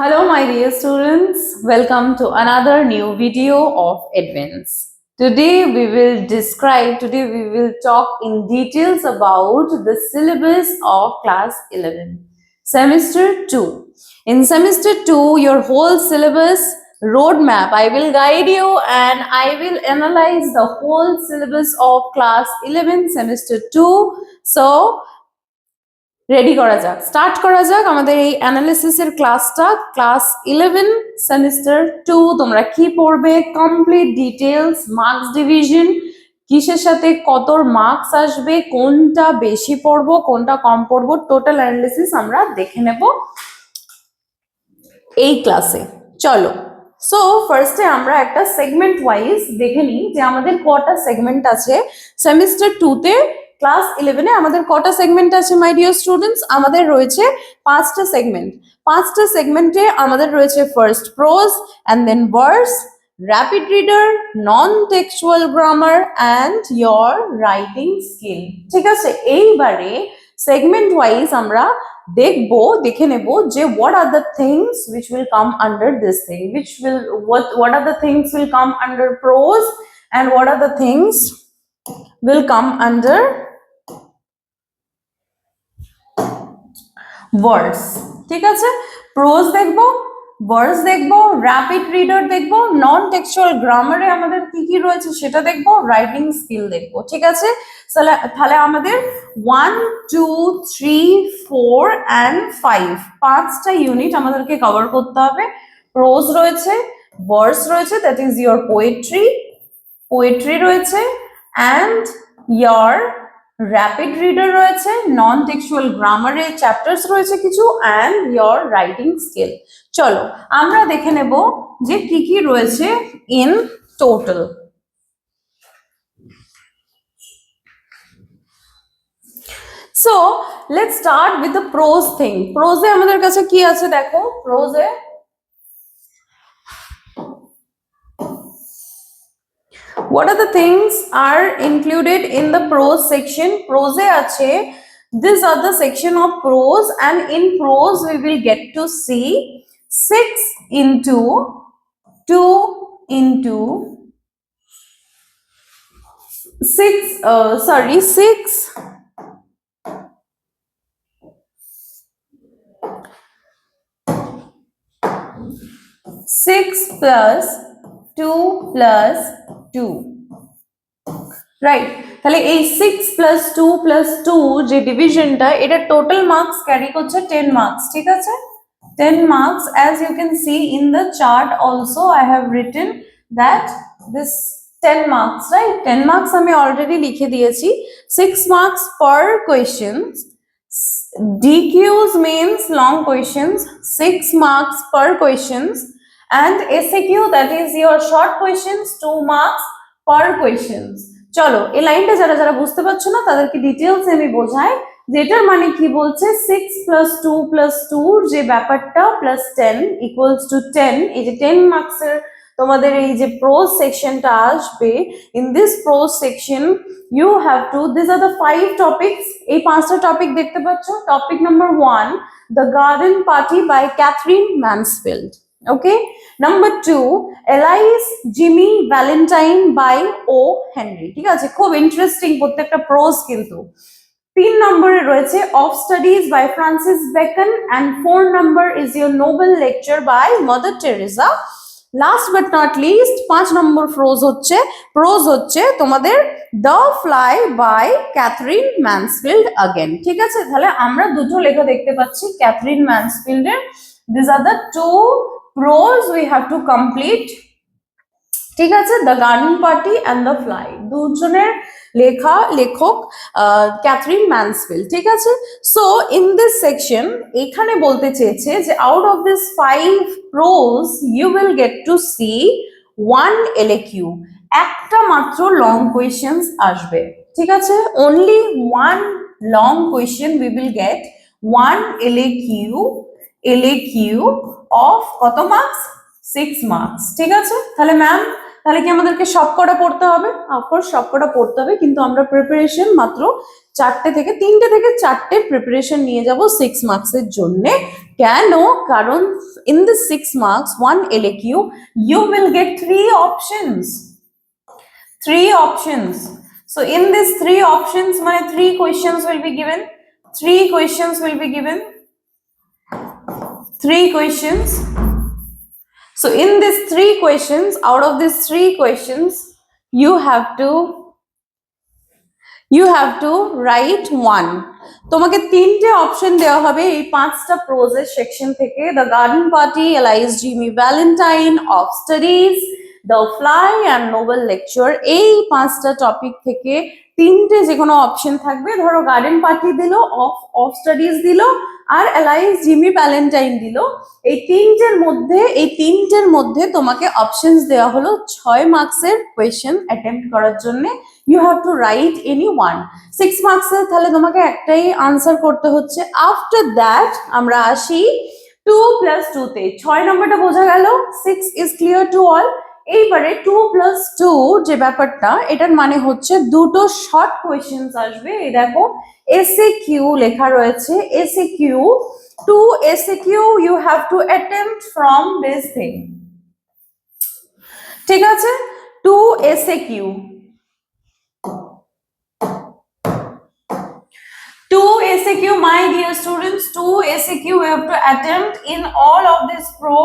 Hello, my dear students. Welcome to another new video of Advance. Today we will talk in details about the syllabus of class 11, semester 2. In semester 2, your whole syllabus roadmap, I will guide you and I will analyze the whole syllabus of class 11, semester 2. So, ready করা যাক, start করা যাক আমাদের এই অ্যানালিসিসের ক্লাসটা। Class 11 semester 2 তোমরা কি পড়বে, কমপ্লিট ডিটেলস, মার্কস ডিভিশন, কিসের সাথে কত মার্কস আসবে, কোনটা বেশি পড়বো কোনটা কম পড়বো, টোটাল অ্যানালিসিস আমরা দেখে নেব এই ক্লাসে। চলো, সো ফার্স্টে আমরা একটা সেগমেন্ট ওয়াইজ দেখে নিই যে আমাদের কটা সেগমেন্ট আছে সেমিস্টার 2 তে। ক্লাস 11 এ আমাদের কটা সেগমেন্ট আছে মাই ডিয়ার স্টুডেন্টস? আমাদের রয়েছে 5টা সেগমেন্ট। 5টা সেগমেন্টে আমাদের রয়েছে first prose and then verse, rapid reader, non textual grammar and your writing skill. ঠিক আছে, এইবারে সেগমেন্ট ওয়াইজ আমরা দেখে নেব যে what are the things which will come under this thing, what are the things will come under prose and what are the things will come under words. ঠিক আছে, pros দেখবো, ভার্স দেখবো, rapid reader দেখবো, নন textual গ্রামারে আমাদের কি কি রয়েছে সেটা দেখবো, রাইটিং স্কিল দেখবো। ঠিক আছে, তাহলে আমাদের 1, 2, 3, 4 and 5 5টা ইউনিট আমাদেরকে কভার করতে হবে। প্রোজ রয়েছে, ভার্স রয়েছে, দ্যাট ইজ ইয়োর পোয়েট্রি রয়েছে, অ্যান্ড ইয়োর র্যাপিড রিডার রয়েছে, নন টেক্সচুয়াল গ্রামারের চ্যাপ্টার্স রয়েছে কিছু, অ্যান্ড ইয়োর রাইটিং স্কিল। চলো আমরা দেখে নেব যে কি কি রয়েছে in total. So let's start with the prose thing. প্রোজে আমাদের কাছে কি আছে দেখো, প্রোজে what are the things are included in the prose section? Prose ache, these are the section of prose, and in prose we will get to see 6 into 2 into 6 plus 2 plus 2, right? তাহলে এই 6 plus 2 plus 2 যে ডিভিশনটা, এটা total marks carry করছে 10 marks. ঠিক আছে, 10 marks. As you can see in the chart also I have written that this 10 marks, right? 10 marks আমি already লিখে দিয়েছি। 6 marks per questions. DQs means long questions, 6 marks per questions, and SAQ, that is your short questions, 2 marks per questions. চলো এই লাইনটা যারা যারা বুঝতে পারছো না তাদেরকে ডিটেইলস আমি বোঝাই, যেটার মানে কি বলছে 6 plus 2 plus 2 যে ব্যাপারটা প্লাস 10 equals to 10। এই যে 10 মার্কসের তোমাদের এই যে প্রোজ সেকশনটা আসবে, in this pros section you have to, these are the 5 topics, এই 5টা টপিক দেখতে পাচ্ছ। Topic number 1, The Garden Party by Catherine Mansfield. Okay, number 2, Elise, Jimmy, Valentine by O. Henry. ঠিক আছে, খুব ইন্টারেস্টিং প্রত্যেকটা প্রোজ কিন্তু। 3 নম্বরে রয়েছে Of Studies by Francis Bacon, and 4 number is your Nobel Lecture by Mother Teresa. Last but not least 5 number prose হচ্ছে তোমাদের the fly by Katherine Mansfield again. ঠিক আছে, তাহলে আমরা দুটো লেখা দেখতে পাচ্ছি ক্যাথরিন ম্যানসফিল্ডের। These are the 2 prose we have to complete. ঠিক আছে, the garden party and the fly, দুজনের লেখক ক্যাথরিন ম্যানসফিল্ড। ঠিক আছে, সো ইন দিস সেকশন এখানে বলতে চেয়েছে যে out of this 5 prose you will get to see 1 LAQ, একটা মাত্র লং কোয়েশ্চেন্স আসবে। ঠিক আছে, only 1 long question we will get, 1 LAQ অফ কত মার্কস? 6 মার্কস। ঠিক আছে, তাহলে ম্যাম তাহলে কি আমাদেরকে সবকটা পড়তে হবে? অফকোর্স সবকটা পড়তে হবে, কিন্তু আমরা প্রিপারেশন মাত্র 3টে থেকে 4টে প্রিপারেশন নিয়ে যাব 6 মার্কসের জন্য। কেন? কারণ in the 6 marks 1 LAQ you will get 3 options. 3 options. So in these 3 options my 3 questions will be given. 3 questions will be given. 3 questions. So in these 3 questions, out of these 3 questions, you have to write one. তোমাকে 3টে option দেওয়া হবে এই 5টা প্রোজের section থেকে। The garden party, alias Jimmy Valentine, of studies, the fly and Nobel lecture, এই 5টা টপিক থেকে 3টে যে কোনো অপশন থাকবে। ধরো গার্ডেন পার্টি দিল, অফ স্টাডিজ দিল, আর এলাইস জিমি ভ্যালেন্টাইন দিল। এই 3টের মধ্যে তোমাকে অপশনস দেওয়া হলো 6 মার্কসের কোয়েশ্চেন অ্যাটেম্প্ট করার জন্য। You have to write any one. 6 মার্কসের তাহলে তোমাকে একটাই আনসার করতে হচ্ছে। আফটার দ্যাট আমরা আসি 2 + 2 তে। 6 নম্বরটা বোঝা গেল, 6 ইজ ক্লিয়ার টু অল। এইবারে 2 + 2 যে ব্যাপারটা, এটার মানে হচ্ছে দুটো শর্ট কোয়েশ্চেন্স আসবে। এই দেখো SAQ লেখা রয়েছে, SAQ 2 SAQ you have to attempt from this thing. ঠিক আছে, 2 SAQ, 2 SAQ my dear students, 2 SAQ you have to attempt in all of this pro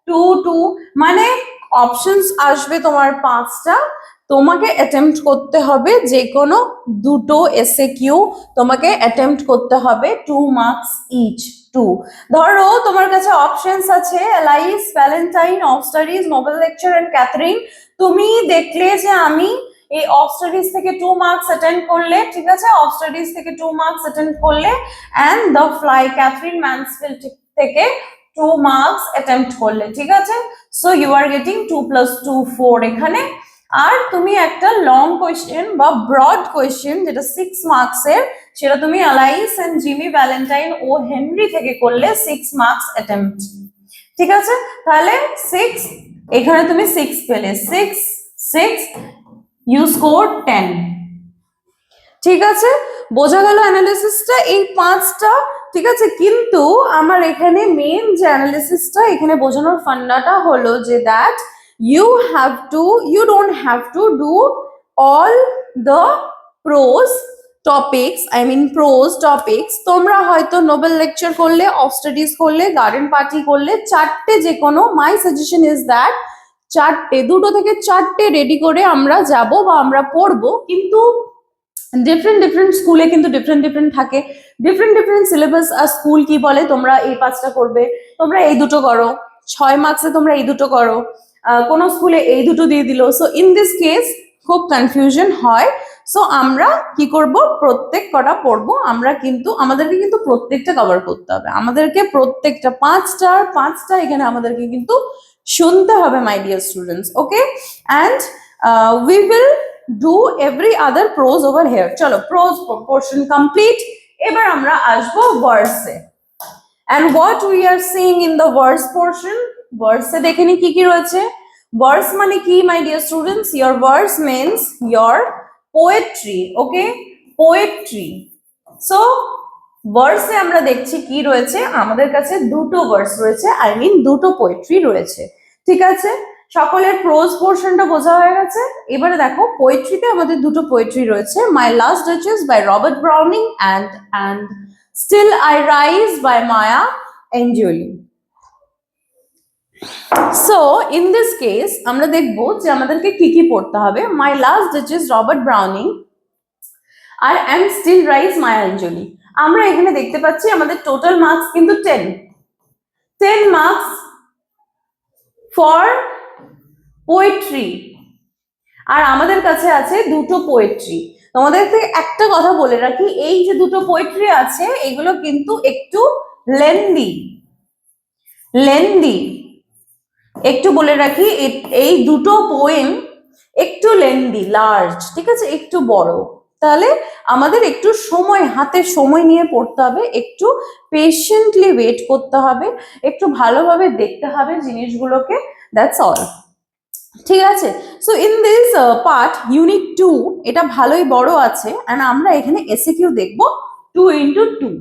2 মানে অপশনস আসবে তোমার 5টা, তোমাকে অ্যাটেম্প্ট করতে হবে যে কোনো দুটো SAQ তোমাকে অ্যাটেম্প্ট করতে হবে 2 মার্কস ইচ। 2 ধরো তোমার কাছে অপশনস আছে alias Valentine, of studies, Nobel lecture and Catherine. তুমি দেখলে যে আমি এই অফ স্টাডিজ থেকে 2 মার্কস অ্যাটেন্ড করলে, ঠিক আছে, অফ স্টাডিজ থেকে 2 মার্কস অ্যাটেন্ড করলে, and the fly Katherine Mansfield থেকে 2 মার্কস অ্যাটেম্প্ট করলে, ঠিক আছে। সো ইউ আর গেটিং 2 + 2 4 এখানে। আর তুমি একটা লং কোয়েশ্চেন বা ব্রড কোয়েশ্চেন যেটা 6 মার্কসের, সেটা তুমি এলাইস এন্ড জিমি ভ্যালেন্টাইন ও হেনরি থেকে করলে 6 মার্কস অ্যাটেম্প্ট, ঠিক আছে। তাহলে 6 এখানে তুমি 6 পেলে, 6 ইউ স্কোর 10, ঠিক আছে। বোঝা গেল অ্যানালিসিসটা এই 5টা, ঠিক আছে। কিন্তু আমার এখানে মেইন যে অ্যানালিসিসটা এখানে বোঝানোর ফান্ডাটা হলো যে that you don't have to do all the prose topics, I mean prose topics. তোমরা হয়তো নোবেল লেকচার করলে, অফ স্টাডিজ করলে, গার্ডেন পার্টি করলে, 4টে যে কোনো, মাই সাজেশন ইজ দ্যাট 2 থেকে 4টে রেডি করে আমরা যাব বা আমরা পড়বো। কিন্তু ডিফারেন্ট স্কুলে কিন্তু ডিফারেন্ট থাকে, ডিফারেন্ট সিলেবাস। আর স্কুল কি বলে, তোমরা এই 5টা করবে, তোমরা এই দুটো করো, 6 মার্কসে তোমরা এই দুটো করো, কোন স্কুলে এই দুটো দিয়ে দিল। সো ইন দিস কেস খুব কনফিউশন হয়। সো আমরা কি করব, প্রত্যেক কটা পড়বো আমরা, কিন্তু আমাদেরকে কিন্তু প্রত্যেকটা কভার করতে হবে, আমাদেরকে প্রত্যেকটা 5টা এখানে আমাদেরকে কিন্তু শুনতে হবে my dear students. Okay, and we will do every other prose over here. চলো prose portion complete. এবার আমরা আসবো ভার্সে। and what we are seeing in the verse portion, ভার্সে দেখে নি কি কি রয়েছে। ভার্স মানে কি my dear students? your verse means your poetry. okay, poetry. so ভার্সে আমরা দেখছি কি রয়েছে, আমাদের কাছে দুটো ভার্স রয়েছে, আই মিন দুটো পোয়েট্রি রয়েছে, ঠিক আছে। সকলের প্রোজ পোর্শনটা বোঝা হয়ে গেছে। এবারে দেখো পোয়েট্রিতে আমাদের দুটো পোয়েট্রি রয়েছে, my last duchess by Robert Browning and still I rise by Maya Angelou. So in this case আমরা দেখবো যে আমাদেরকে কি কি পড়তে হবে। My last duchess Robert Browning আর and still rise Maya Angelou. আমরা এখানে দেখতে পাচ্ছি আমাদের টোটাল মার্কস কিন্তু 10 মার্কস ফর পোয়েট্রি, আর আমাদের কাছে আছে দুটো পোয়েট্রি। তোমাদেরকে একটা কথা বলে রাখি, এই যে দুটো পোয়েট্রি আছে এগুলো কিন্তু একটু লেন্দি, একটু বলে রাখি এই দুটো পোয়েম একটু লেন্দি, লার্জ, ঠিক আছে, একটু বড়। তাহলে আমাদের একটু হাতে সময় নিয়ে পড়তে হবে, একটু পেশেন্টলি ওয়েট করতে হবে, একটু ভালোভাবে দেখতে হবে জিনিসগুলোকে, দ্যাটস অল। ঠিক আছে। So in this part unit 2 এটা ভালোই বড় আছে, এন্ড আমরা এখানে এসএকিউ দেখব 2 ইনটু 2।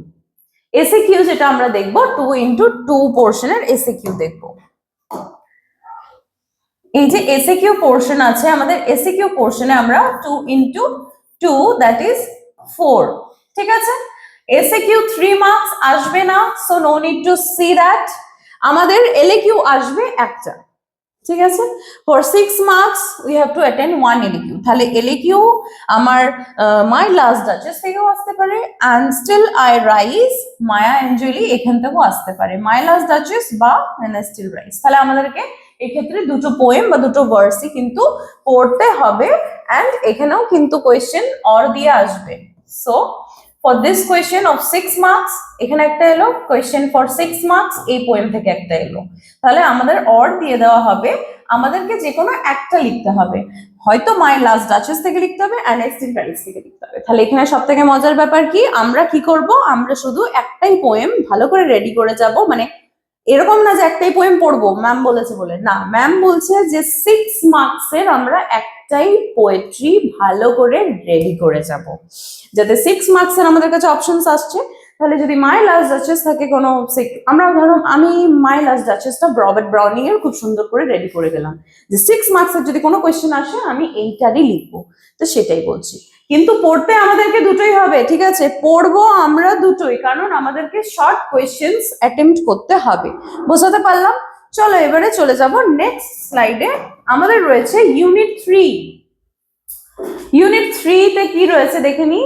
এসএকিউ যেটা আমরা দেখব 2 ইনটু 2 পোর্শনের এসএকিউ দেখব। এই যে এসএকিউ পোর্শন আছে আমাদের, এসএকিউ পোর্শনে আমরা 2 ইনটু 2 দ্যাট ইজ 4। ঠিক আছে, এসএকিউ 3 মার্কস আসবে না, so no need to see that. আমাদের এলএকিউ আসবে একটা। ঠিক আছে, for 6 marks we have to attend 1 LAQ. তাহলে এলএকিউ আমার মাই লাস্ট ডাচেস থেকেও আসতে পারে, and still I rise Maya Angelou এখান থেকেও আসতে পারে, মাই লাস্ট ডাচেস বা স্টিল রাইজ। তাহলে আমাদেরকে এক্ষেত্রে দুটো পোয়েম বা দুটো ভার্সই কিন্তু পড়তে হবে, অ্যান্ড এখানেও কিন্তু কোয়েশ্চেন অর দিয়ে আসবে। So for this question of 6 marks এখানে একটা এলো, কোয়েশ্চেন ফর 6 মার্কস এই পোয়েম থেকে একটা এলো। তাহলে আমাদের অর দিয়ে দেওয়া হবে, আমাদেরকে যে কোনো একটা লিখতে হবে, হয়তো মাই লাস্ট ডাচেস থেকে লিখতে হবে, অ্যান্ড স্টিল রাইজ থেকে লিখতে হবে। তাহলে এখানে সব থেকে মজার ব্যাপার কি, আমরা কি করব, আমরা শুধু একটাই পোয়েম ভালো করে রেডি করে যাব। মানে এরকম না যে একটাই পোয়েম পড়বো ম্যাম বলেছে বলে, না, ম্যাম বলছে যে 6 মার্কসের আমরা একটাই পোয়েট্রি ভালো করে রেডি করে যাব, যাতে 6 মার্কসের আমাদের কাছে অপশনস আসছে। তাহলে যদি মাই লাস্ট ডাচেস থাকে কোনো, আমরা ধরো আমি মাই লাস্ট ডাচেসটা রবার্ট ব্রাউনিং এর খুব সুন্দর করে রেডি করে গেলাম, যে 6 মার্কসের যদি কোনো কোয়েশ্চেন আসে আমি এইটারই লিখবো, তো সেটাই বলছি। কিন্তু পড়তে আমাদেরকে দুটোই হবে, ঠিক আছে, পড়বো আমরা দুটোই, কারণ আমাদেরকে শর্ট কোয়েশ্চেন্স অ্যাটেম্প্ট করতে হবে। বোঝাতে পারলাম? চলো এবারে চলে যাব নেক্সট স্লাইডে। আমাদের রয়েছে ইউনিট 3। ইউনিট 3 তে কি রয়েছে দেখে নি।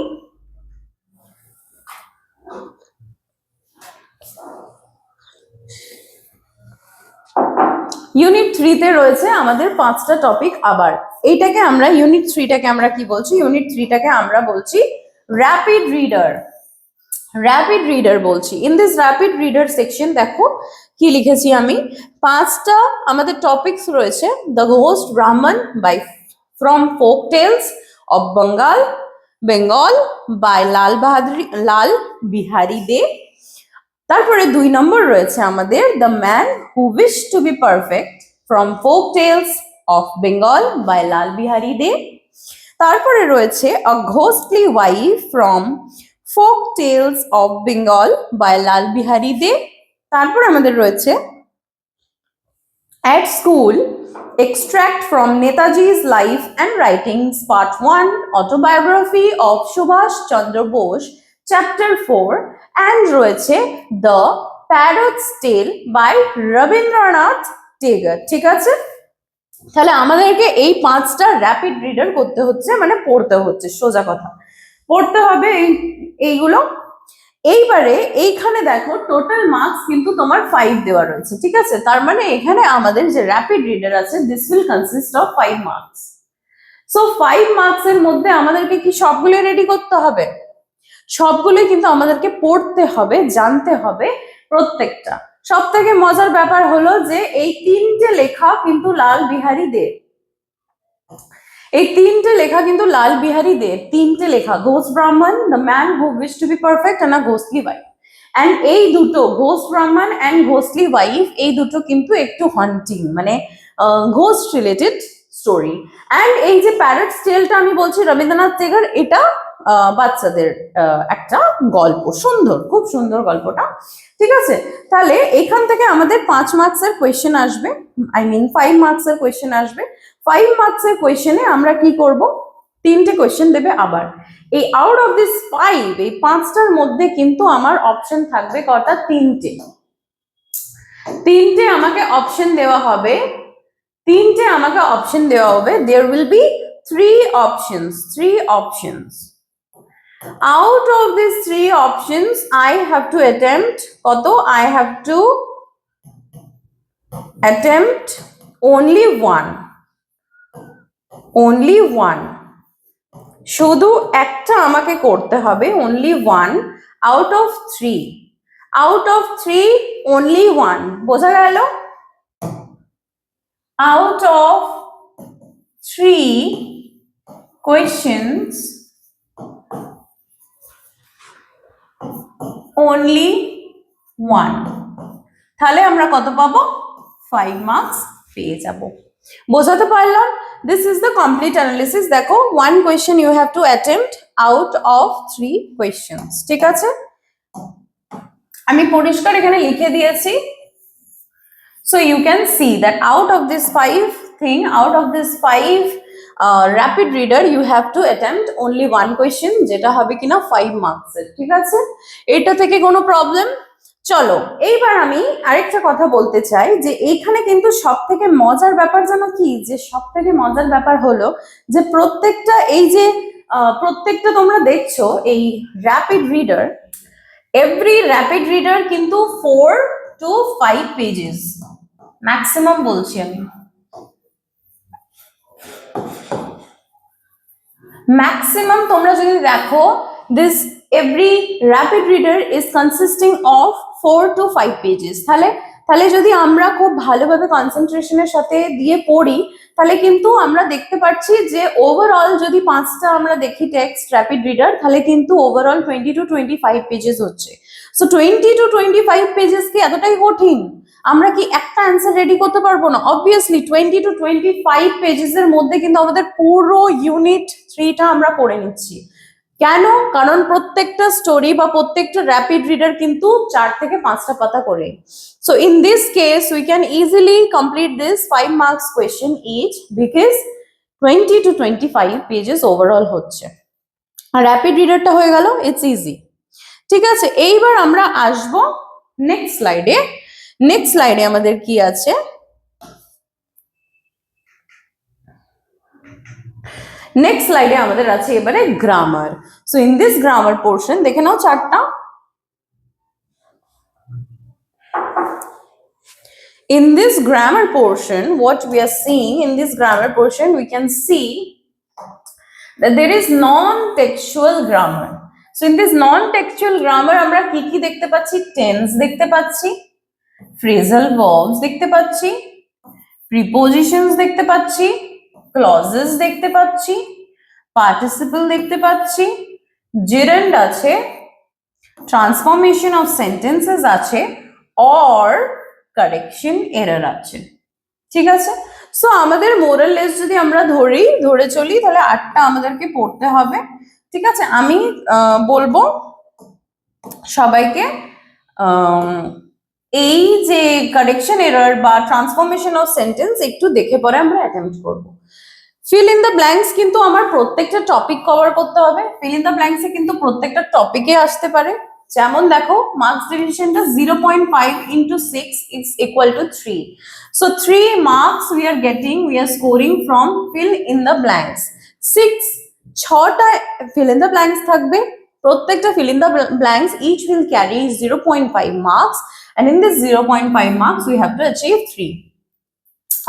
ইউনিট 3 তে রয়েছে আমাদের 5টা টপিক। আবার এইটাকে আমরা ইউনিট 3টাকে আমরা কি বলছি, ইউনিট 3টাকে আমরা বলছি র্যাপিড রিডার। র্যাপিড রিডার বলছি। In this rapid reader section দেখো কি লিখেছি আমি, 5টা আমাদের টপিকস রয়েছে। The ghost Brahman by from folk tales of Bengal by Lal Behari Dey. তারপরে 2 নম্বর রয়েছে আমাদের the man who wish to be perfect from folk tales of Bengal by Lal Behari Dey. তারপরে রয়েছে a ghostly wife from folk tales of Bengal by Lal Behari দে। তারপর আমাদের রয়েছে at school extract from Netaji's life and writings part 1 autobiography of Subhash Chandra Bose chapter 4 and রয়েছে The Parrot's Tale by Rabindranath Tagore। ঠিক আছে, তাহলে আমাদেরকে এই 5টা র্যাপিড রিডার করতে হচ্ছে, মানে পড়তে হচ্ছে, সোজা কথা পড়তে হবে এইগুলো। এইবারে এইখানে দেখো টোটাল মার্কস কিন্তু তোমার 5 দেওয়া রয়েছে, ঠিক আছে, তার মানে এখানে আমাদের যে র্যাপিড রিডার আছে this will consist of 5 marks. So 5 marks এর মধ্যে আমাদেরকে কি সবগুলো রেডি করতে হবে? সবগুলোই কিন্তু আমাদেরকে পড়তে হবে, জানতে হবে প্রত্যেকটা। সব থেকে মজার ব্যাপার হলো যে এই 3টে লেখা কিন্তু লাল বিহারী দে, এই 3টে লেখা কিন্তু লাল বিহারী দে, 3টে লেখা ghost Brahmin, the man who wish to be perfect and a ghostly wife. And এই দুটো ঘোস্ট ব্রাহ্মণ এন্ড ঘোস্টলি ওয়াইফ এই দুটো কিন্তু একটু হান্টিং মানে ঘোস্ট রিলেটেড স্টোরি। এন্ড এই যে প্যারটস টেলটা আমি বলছি রবীন্দ্রনাথ টেগর, এটা বাচ্চাদের একটা গল্প, সুন্দর, খুব সুন্দর গল্পটা। ঠিক আছে, তাহলে এখান থেকে আমাদের 5 মার্কসের কোয়েশ্চেন আসবে, আই মিন 5 মার্কসের কোয়েশ্চেন আসবে। 5 মার্কসের কোয়েশ্চেনে আমরা কি করব, 3টে কোয়েশ্চেন দেবে। আবার এই আউট অফ দিস 5 এই 5টার মধ্যে কিন্তু আমার অপশন থাকবে কটা, 3টে। 3টে আমাকে অপশন দেওয়া হবে, 3টে আমাকে অপশন দেওয়া হবে। There will be 3 options, 3 options. Out of these 3 options I have to attempt কত, I have to attempt only one, only one, শুধু একটা আমাকে করতে হবে, only one out of 3, out of 3 only one, বোঝা গেল? out of 3 questions only one, তাহলে আমরা কত পাবো, 5 মার্কস পেয়ে যাব। বোঝাতে পারলাম? This is the complete analysis. দেখো, 1 question you have to attempt out of 3 questions. ঠিক আছে, আমি পরিষ্কার এখানে লিখে দিয়েছি। So you can see that out of this 5 rapid reader you have to attempt only 1 question, যেটা হবে কিনা 5 marks এর। ঠিক আছে, এটা থেকে কোনো প্রবলেম? চলো এইবার আমি আরেকটা কথা বলতে চাই যে এইখানে কিন্তু সব থেকে মজার ব্যাপার জানো কি, যে সব থেকে মজার ব্যাপার হলো যে প্রত্যেকটা এই যে প্রত্যেকটা তোমরা দেখছো এই rapid reader, every rapid reader কিন্তু 4 to 5 পেজেস ম্যাক্সিমাম বলছি আমি, ম্যাক্সিমাম তোমরা যদি দেখো this every rapid reader is consisting of 4 to 5 pages. তাহলে তাহলে যদি আমরা খুব ভালোভাবে কনসেন্ট্রেশনের সাথে দিয়ে পড়ি তাহলে কিন্তু আমরা দেখতে পাচ্ছি যে ওভারঅল যদি 5টা আমরা দেখি টেক্সট র্যাপিড রিডার তাহলে কিন্তু ওভারঅল 20 to 25 পেজেস হচ্ছে। সো 20 to 25 পেজেস কি এতটাই কঠিন? আমরা কি একটা অ্যান্সার রেডি করতে পারবো না? অবভিয়াসলি 20 to 25 পেজেস এর মধ্যে কিন্তু আমাদের পুরো ইউনিট 3টা আমরা পড়ে নিচ্ছি। কেন? কারণ প্রত্যেকটা স্টোরি বা প্রত্যেকটা র্যাপিড রিডার কিন্তু 4 থেকে 5টা পাতা করে। So in this case we can easily complete this 5 marks question each, because 20 to 25 pages overall হচ্ছে। আর র্যাপিড রিডারটা হয়ে গেল, ইটস ইজি। ঠিক আছে, এইবার আমরা আসবো নেক্সট স্লাইডে। নেক্সট স্লাইডে আমাদের কি আছে? নেক্সট স্লাইডে আমাদের আছে এবারে grammar. So in this grammar portion দেখে নাও চারটা। In this grammar portion, what we are seeing in this grammar portion, we can see that there is non-textual grammar. So in this non-textual grammar আমরা কি কি দেখতে পাচ্ছি? Tense দেখতে পাচ্ছি, phrasal verbs দেখতে পাচ্ছি, prepositions দেখতে পাচ্ছি, clauses দেখতে পাচ্ছি, participle দেখতে পাচ্ছি, gerund আছে, transformation of sentences আছে, or correction error আছে। ঠিক আছে, সো আমাদের মোরাল লেস যদি আমরা ধরে চলি তাহলে 8টা আমাদেরকে পড়তে হবে। ঠিক আছে, আমি বলবো সবাইকে এই যে কারেকশন এরর বা ট্রান্সফরমেশন অফ সেন্টেন্স একটু দেখে পরে আমরা অ্যাটেম্প্ট করব। ফিল ইন দ্য ব্ল্যাঙ্কস কিন্তু আমার প্রত্যেকটা টপিক কভার করতে হবে। ফিল ইন দ্য ব্ল্যাঙ্কসে কিন্তু প্রত্যেকটা টপিকে আসতে পারে। যেমন দেখো, marks ডিভিশনটা 0.5 into 6 is equal to 3. So 3 marks we are scoring from fill in the blanks. 6টা fill in the blanks থাকবে। প্রত্যেকটা fill in the blanks each will carry 0.5 marks, and in this 0.5 marks we have to achieve 3.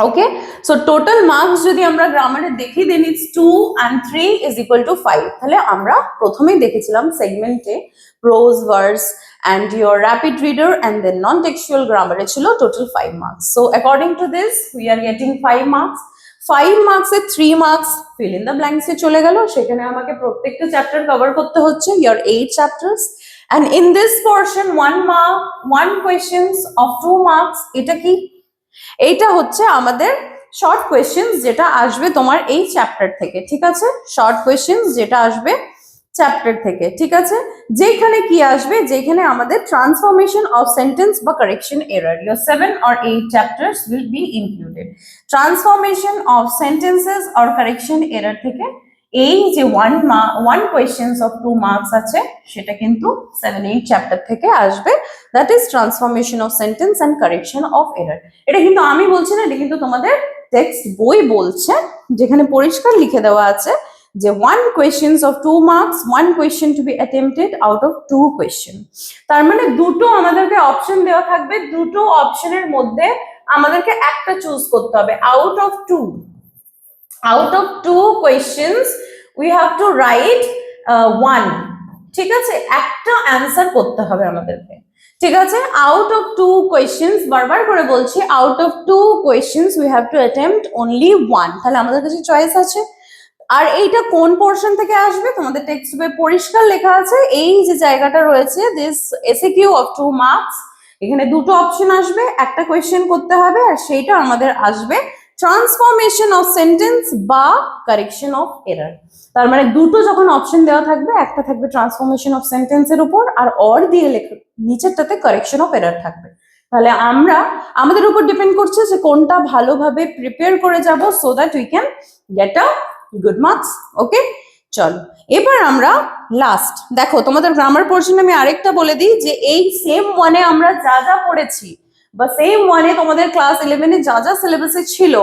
Okay, so total marks যদি আমরা গ্রামারে দেখি then it's 2 and 3 is equal to 5. তাহলে আমরা প্রথমেই দেখেছিলাম সেগমেন্টে prose, verse and your rapid reader and then non-textual grammar এ ছিল total 5 marks. So according to this we are getting 5 marks. 5 marks A 3 marks fill in the blanks এ চলে গেল। সেখানে আমাকে প্রত্যেকটা চ্যাপ্টার কভার করতে হচ্ছে, your 8 chapters, and in this portion 1 questions of 2 marks। এটা কি? এইটা হচ্ছে আমাদের শর্ট কোয়েশ্চেন্স যেটা আসবে তোমার এই চ্যাপ্টার থেকে। ঠিক আছে, শর্ট কোয়েশ্চেন্স যেটা আসবে চ্যাপ্টার থেকে। ঠিক আছে, যেখানে কি আসবে, যেখানে আমাদের ট্রান্সফরমেশন অফ সেন্টেন্স বা correction error, your 7 or 8 chapters will be included. Transformation of sentences or correction error থেকে এই যে 1 questions of 2 marks আছে সেটা কিন্তু 7-8 চ্যাপ্টার থেকে আসবে, that is transformation of sentence and correction of error. এটা কিন্তু আমি বলছি না, এটা কিন্তু তোমাদের টেক্সট বই বলছে, যেখানে পরিষ্কার লিখে দেওয়া আছে যে 1 questions of 2 marks, 1 question to be attempted out of 2 question। তার মানে দুটো আমাদেরকে অপশন দেওয়া থাকবে, দুটো অপশনের মধ্যে আমাদেরকে একটা চুজ করতে হবে। out of 2 questions we have to write 1। ঠিক আছে, একটা অ্যান্সার করতে হবে আমাদেরকে। ঠিক আছে, out of 2 questions, বারবার করে বলছি, out of 2 questions we have to attempt only 1। তাহলে আমাদের কাছে চয়েস আছে। আর এইটা কোন পোর্শন থেকে আসবে? তোমাদের টেক্সট বইয়ে পরিষ্কার লেখা আছে, এই যে জায়গাটা রয়েছে দিস SAQ of 2 marks, এখানে দুটো অপশন আসবে, একটা কোয়েশ্চেন করতে হবে, আর সেইটা আমাদের আসবে ট্রান্সফরমেশন অফ সেন্টেন্স বা কারেকশন অফ এরর। তার মানে দুটো যখন অপশন দেওয়া থাকবে, একটা থাকবে ট্রান্সফরমেশন অফ সেন্টেন্সের উপর আর অর দিয়ে লেখা, নিচেরটাতে কারেকশন অফ এরর থাকবে। তাহলে আমরা আমাদের উপর ডিপেন্ড করছে যে কোনটা ভালোভাবে প্রিপেয়ার করে যাব so that we can get a good marks. Okay, চলো এবার আমরা লাস্ট দেখো তোমাদের গ্রামার পোর্শন আমি আরেকটা বলে দিই যে এই সেম ওয়ানে আমরা যা যা পড়েছি বা সেম ওয়ানে তোমাদের ক্লাস 11-এ যা যা সিলেবাসে ছিল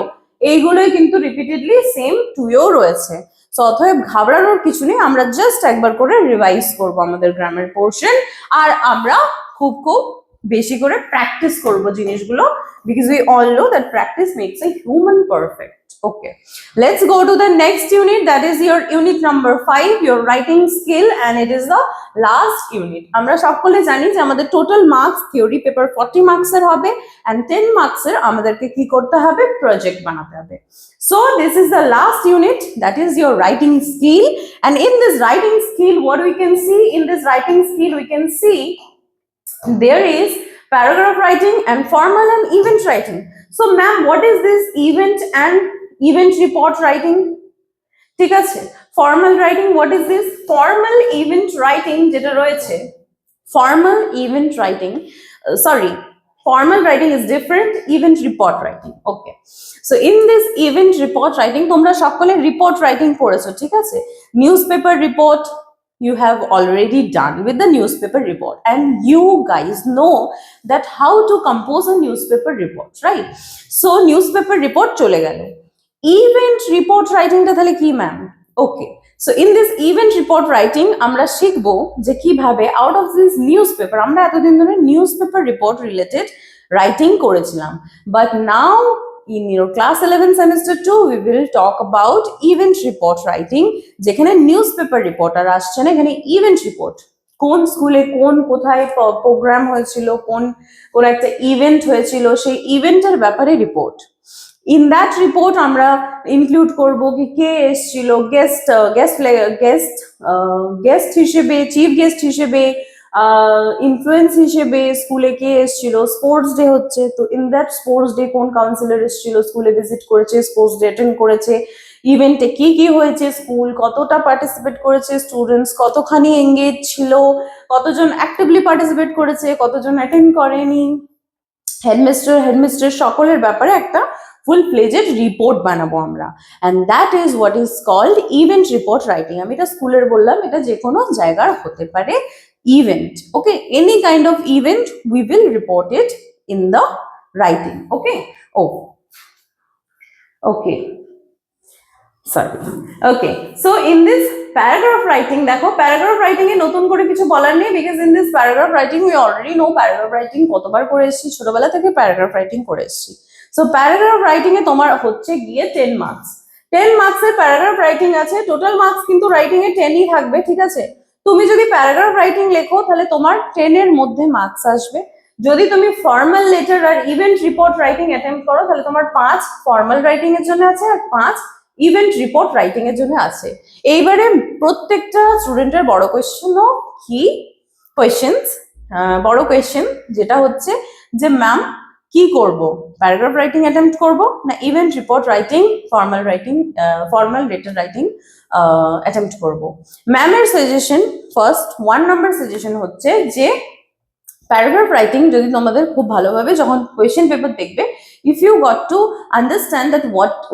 এইগুলোই কিন্তু রিপিটেডলি সেম 2-এও রয়েছে। সো অতএব ঘাবড়ানোর কিছু নেই, আমরা জাস্ট একবার করে রিভাইজ করব আমাদের গ্রামার পোর্শন, আর আমরা খুব খুব বেশি করে প্র্যাকটিস করব জিনিসগুলো, because we all know that practice makes a human perfect. Okay, let's go to the next unit, that is your unit number 5, your writing skill, and it is the last unit. আমরা সকলে জানি যে আমাদের total marks theory paper 40 মার্কসের হবে and 10 মার্কসের আমাদেরকে কি করতে হবে, প্রজেক্ট বানাতে হবে। So this is the last unit, that is your writing skill, and in this writing skill what we can see, in this writing skill we can see there is paragraph writing and formal and event writing. So ma'am, what is this event and event report writing? ঠিক আছে, formal writing, what is this? Formal event writing যেটা রয়েছে, formal event writing, sorry, formal writing is different, event report writing. Okay, so in this event report writing তোমরা সকলে report writing পড়েছো, ঠিক আছে, newspaper report you have already done with the newspaper report, and you guys know that how to compose a newspaper report, right? So newspaper report চলে গেল, event report writing টা তাহলে কি ma'am? Okay, so in this event report writing আমরা শিখবো যে কিভাবে out of this newspaper, আমরা এতদিন ধরে নিউজপেপার রিপোর্ট রিলেটেড রাইটিং করেছিলাম, but now in your class 11 semester 2 we will talk about event report writing, যেখানে নিউজপেপার রিপোর্টার আসছে না, এখানে ইভেন্ট রিপোর্ট, কোন স্কুলে কোন কোথায় প্রোগ্রাম হয়েছিল, কোন কোন একটা ইভেন্ট হয়েছিল, সেই ইভেন্টের ব্যাপারে রিপোর্ট। ইন দ্যাট রিপোর্ট আমরা ইনক্লুড করব কি কে এসেছিল, গেস্ট হিসেবে, চিফ গেস্ট হিসেবে, ইনফ্লুয়েন্স হিসেবে স্কুলে কে এসেছিল, স্পোর্টস ডে হচ্ছে তো ইন দ্যাট স্পোর্টস ডে কোন কাউন্সিলর এসেছিল, স্কুলে ভিজিট করেছে, স্পোর্টস ডে অ্যাটেন্ড করেছে, ইভেন্টে কি কি হয়েছে, স্কুল কতটা পার্টিসিপেট করেছে, স্টুডেন্টস কতখানি এঙ্গেজ ছিল, কতজন অ্যাক্টিভলি পার্টিসিপেট করেছে, কতজন অ্যাটেন্ড করেনি, হেডমিস্টার সকলের ব্যাপারে একটা ফুল ফ্লেজেড রিপোর্ট বানাবো আমরা, and that is what is called event report writing. আমি এটা স্কুলের বললাম, এটা যে কোনো জায়গার হতে পারে event. Okay, any kind of event we will report it in the writing. Okay, okay, sorry. Okay, so in this paragraph writing, দেখো প্যারাগ্রাফ রাইটিং এ নতুন করে কিছু বলার নেই, because in this paragraph writing we already know paragraph writing কতবার করে এসেছি, ছোটবেলা থেকে প্যারাগ্রাফ রাইটিং করে এসেছি। সো প্যারাগ্রাফ রাইটিং এ তোমার হচ্ছে গিয়ে 10 মার্কস, 10 মার্কসের প্যারাগ্রাফ রাইটিং আছে, টোটাল মার্কস কিন্তু রাইটিং এ 10ই থাকবে, ঠিক আছে। তুমি যদি প্যারাগ্রাফ রাইটিং লেখো তাহলে তোমার 10 এর মধ্যে মার্কস আসবে, যদি তুমি ফর্মাল লেটার আর ইভেন্ট রিপোর্ট রাইটিং অ্যাটেম্প্ট করো তাহলে তোমার 5 ফর্মাল রাইটিং এর জন্য আছে আর 5 ইভেন্ট রিপোর্ট রাইটিং এর জন্য আছে। এইবারে প্রত্যেকটা স্টুডেন্টের বড় কোয়েশ্চেনও কি কোয়েশ্চেন্স, বড় কোয়েশ্চেন যেটা হচ্ছে যে ম্যাম কি করব, প্যারাগ্রাফ রাইটিং অ্যাটেম্প্ট করব না event report writing, formal letter writing attempt করব। ম্যামের সাজেশন, ফার্স্ট 1 নাম্বার সাজেশন হচ্ছে যে প্যারাগ্রাফ রাইটিং যদি তোমাদের খুব ভালোভাবে যখন কোয়েশ্চেন পেপার দেখবে, if you got to understand that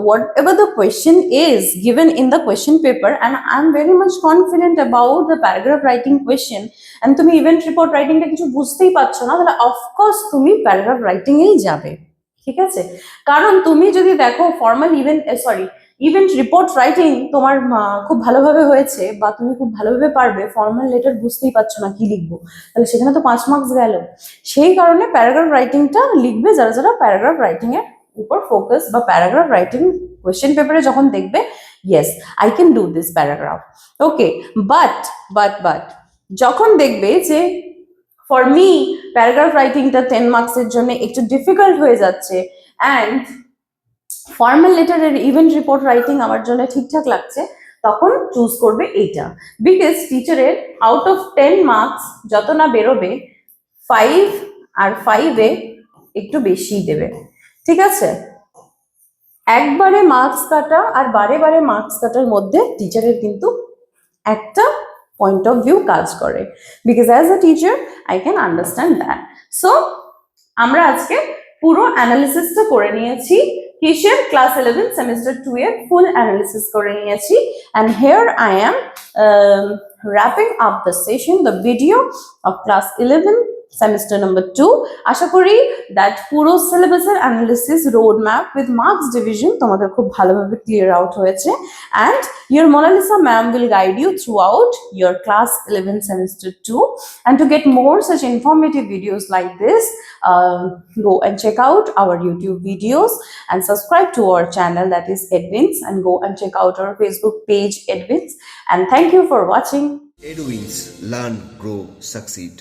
whatever the question is given in the question paper, and I'm very much confident about the paragraph writing question, and তুমি event report রাইটিংটা কিছু বুঝতেই পারছো না, তাহলে অফকোর্স তুমি paragraph writing এই যাবে, ঠিক আছে। কারণ তুমি যদি দেখো ফর্মাল ইভেন্ট রিপোর্ট রাইটিং তোমার খুব ভালোভাবে হয়েছে বা তুমি খুব ভালোভাবে পারবে, ফর্মাল লেটার বুঝতেই পারছো না কি লিখবো, তাহলে সেখানে তো 5 মার্কস গেল। সেই কারণে প্যারাগ্রাফ রাইটিংটা লিখবে যারা যারা প্যারাগ্রাফ রাইটিং এর উপর ফোকাস, বা প্যারাগ্রাফ রাইটিং কোয়েশ্চেন পেপারে যখন দেখবে yes I can do this paragraph. Okay, but যখন দেখবে যে ফর মি প্যারাগ্রাফ রাইটিংটা 10 মার্কসের জন্য একটু ডিফিকাল্ট হয়ে যাচ্ছে, অ্যান্ড ফর্মাল লেটারের ইভেন্ট রিপোর্ট রাইটিং আমার জন্য ঠিকঠাক লাগছে, তখন চুজ করবে এইটা, বিকজ টিচারের আউট অফ 10 মার্কস যত না বেরোবে 5 আর 5-এ একটু বেশি দেবে, ঠিক আছে। একবারে মার্কস কাটা আর বারে বারে মার্কস কাটার মধ্যে টিচারের কিন্তু একটা পয়েন্ট অফ ভিউ কাজ করে, because as a teacher I can understand that. So আমরা আজকে পুরো অ্যানালিসিসটা করে নিয়েছি, কিসের ক্লাস 11 সেমিস্টার 2 এর ফুল অ্যানালিসিস করে নিয়েছি, and here I am wrapping up the session, the video of class 11 semester number 2. আশা করি that পুরো সিলেবাসের analysis road map with marks division তোমাদের খুব ভালোভাবে ক্লিয়ার আউট হয়েছে, and your Monalisa ma'am will guide you throughout your class 11 semester 2. And to get more such informative videos like this, go and check out our YouTube videos and subscribe to our channel, that is Edwins, and go and check out our Facebook page Edwins. And thank you for watching. Edwins, learn, grow, succeed.